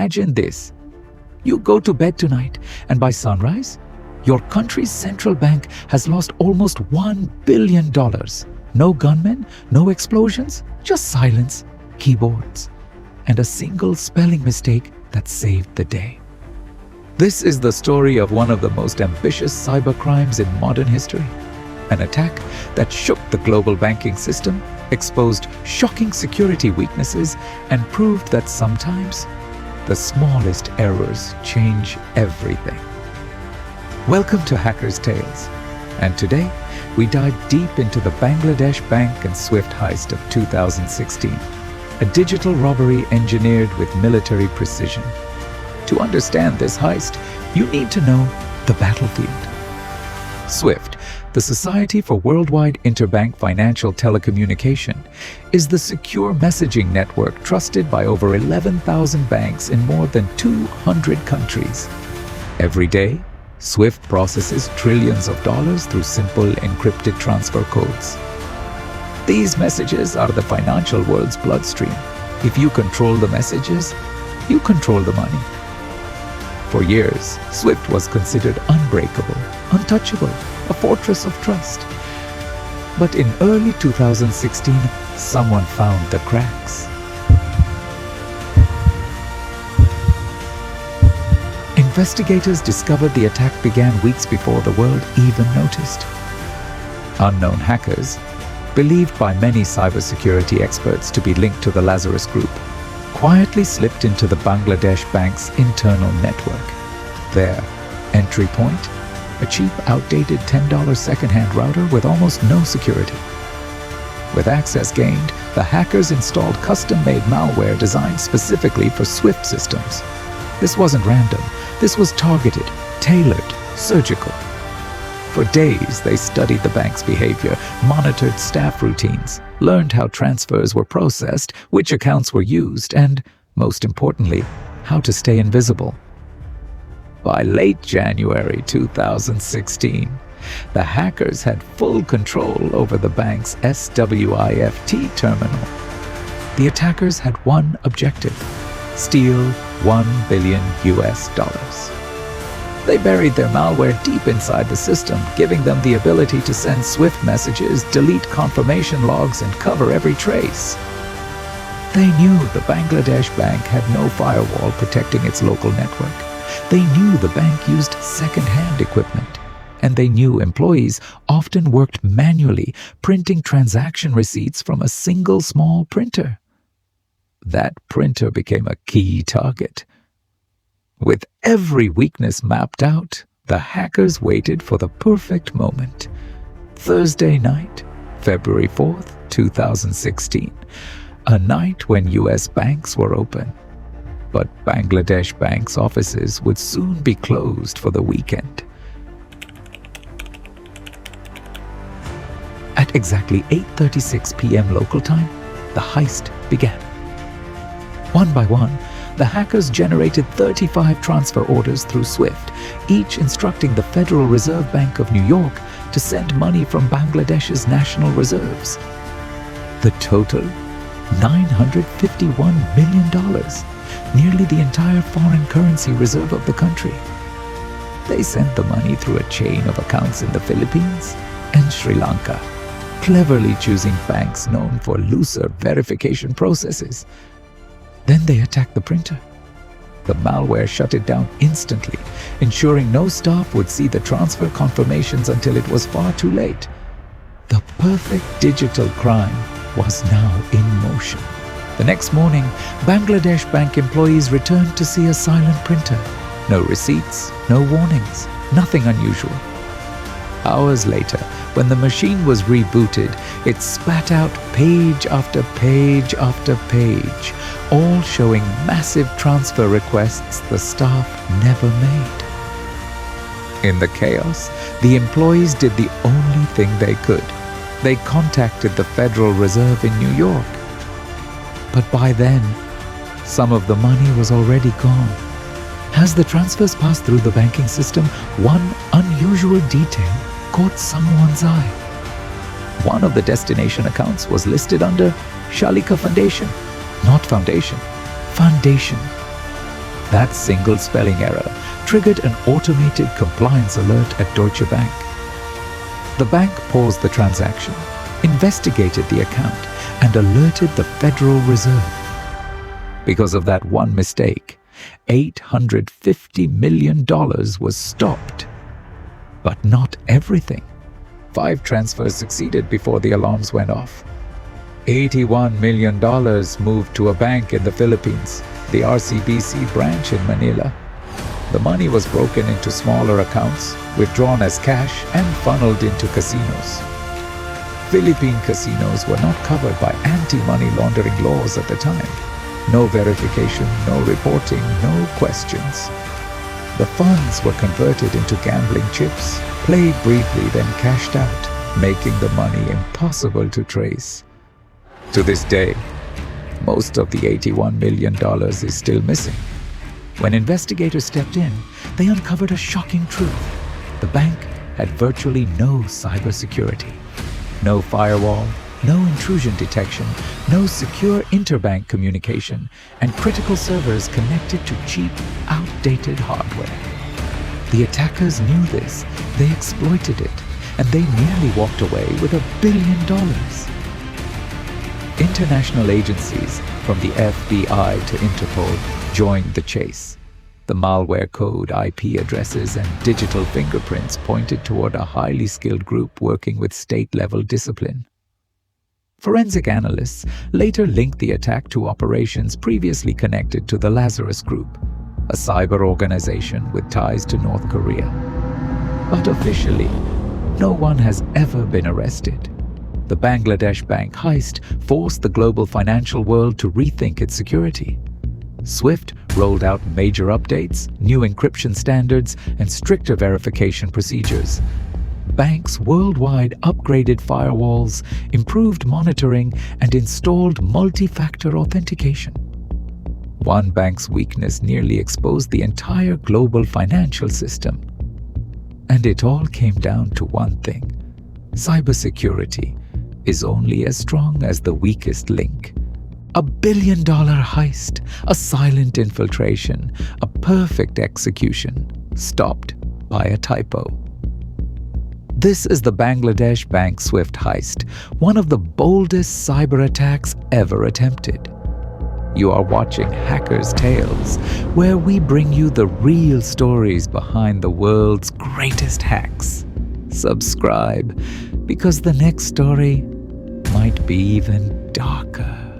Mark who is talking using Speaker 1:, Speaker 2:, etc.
Speaker 1: Imagine this. You go to bed tonight, and by sunrise, your country's central bank has lost almost $1 billion. No gunmen, no explosions, just silence, keyboards, and a single spelling mistake that saved the day. This is the story of one of the most ambitious cybercrimes in modern history. An attack that shook the global banking system, exposed shocking security weaknesses, and proved that sometimes the smallest errors change everything. Welcome to Hackers' Tales, and today we dive deep into the Bangladesh Bank and Swift heist of 2016, a digital robbery engineered with military precision. To understand this heist, you need to know the battlefield. Swift, the Society for Worldwide Interbank Financial Telecommunication, is the secure messaging network trusted by over 11,000 banks in more than 200 countries. Every day, Swift processes trillions of dollars through simple encrypted transfer codes. These messages are the financial world's bloodstream. If you control the messages, you control the money. For years, Swift was considered unbreakable, untouchable, a fortress of trust. But in early 2016, someone found the cracks. Investigators discovered the attack began weeks before the world even noticed. Unknown hackers, believed by many cybersecurity experts to be linked to the Lazarus Group, quietly slipped into the Bangladesh Bank's internal network. Their entry point? A cheap, outdated $10 second-hand router with almost no security. With access gained, the hackers installed custom-made malware designed specifically for Swift systems. This wasn't random. This was targeted, tailored, surgical. For days, they studied the bank's behavior, monitored staff routines, learned how transfers were processed, which accounts were used, and, most importantly, how to stay invisible. By late January 2016, the hackers had full control over the bank's SWIFT terminal. The attackers had one objective: steal $1 billion. They buried their malware deep inside the system, giving them the ability to send Swift messages, delete confirmation logs, and cover every trace. They knew the Bangladesh Bank had no firewall protecting its local network. They knew the bank used second-hand equipment. And they knew employees often worked manually, printing transaction receipts from a single small printer. That printer became a key target. With every weakness mapped out, the hackers waited for the perfect moment. Thursday night, February 4th, 2016, a night when U.S. banks were open. But Bangladesh Bank's offices would soon be closed for the weekend. At exactly 8:36 p.m. local time, the heist began. One by one, the hackers generated 35 transfer orders through Swift, each instructing the Federal Reserve Bank of New York to send money from Bangladesh's national reserves. The total? $951 million, nearly the entire foreign currency reserve of the country. They sent the money through a chain of accounts in the Philippines and Sri Lanka, cleverly choosing banks known for looser verification processes. Then they attacked the printer. The malware shut it down instantly, ensuring no staff would see the transfer confirmations until it was far too late. The perfect digital crime was now in motion. The next morning, Bangladesh Bank employees returned to see a silent printer. No receipts, no warnings, nothing unusual. Hours later, when the machine was rebooted, it spat out page after page after page, all showing massive transfer requests the staff never made. In the chaos, the employees did the only thing they could. They contacted the Federal Reserve in New York. But by then, some of the money was already gone. As the transfers passed through the banking system, one unusual detail caught someone's eye. One of the destination accounts was listed under Shalika Foundation. Not Foundation, Foundation. That single spelling error triggered an automated compliance alert at Deutsche Bank. The bank paused the transaction, investigated the account, and alerted the Federal Reserve. Because of that one mistake, $850 million was stopped. But not everything. 5 transfers succeeded before the alarms went off. $81 million moved to a bank in the Philippines, the RCBC branch in Manila. The money was broken into smaller accounts, withdrawn as cash, and funneled into casinos. Philippine casinos were not covered by anti-money laundering laws at the time. No verification, no reporting, no questions. The funds were converted into gambling chips, played briefly, then cashed out, making the money impossible to trace. To this day, most of the $81 million is still missing. When investigators stepped in, they uncovered a shocking truth. The bank had virtually no cybersecurity. No firewall, no intrusion detection, no secure interbank communication, and critical servers connected to cheap, outdated hardware. The attackers knew this, they exploited it, and they nearly walked away with $1 billion. International agencies, from the FBI to Interpol, joined the chase. The malware code, IP addresses, and digital fingerprints pointed toward a highly skilled group working with state-level discipline. Forensic analysts later linked the attack to operations previously connected to the Lazarus Group, a cyber organization with ties to North Korea. But officially, no one has ever been arrested. The Bangladesh bank heist forced the global financial world to rethink its security. SWIFT rolled out major updates, new encryption standards, and stricter verification procedures. Banks worldwide upgraded firewalls, improved monitoring, and installed multi-factor authentication. One bank's weakness nearly exposed the entire global financial system. And it all came down to one thing: cybersecurity is only as strong as the weakest link. $1 billion heist, a silent infiltration, a perfect execution, stopped by a typo. This is the Bangladesh Bank SWIFT heist, one of the boldest cyber attacks ever attempted. You are watching Hackers' Tales, where we bring you the real stories behind the world's greatest hacks. Subscribe, because the next story might be even darker.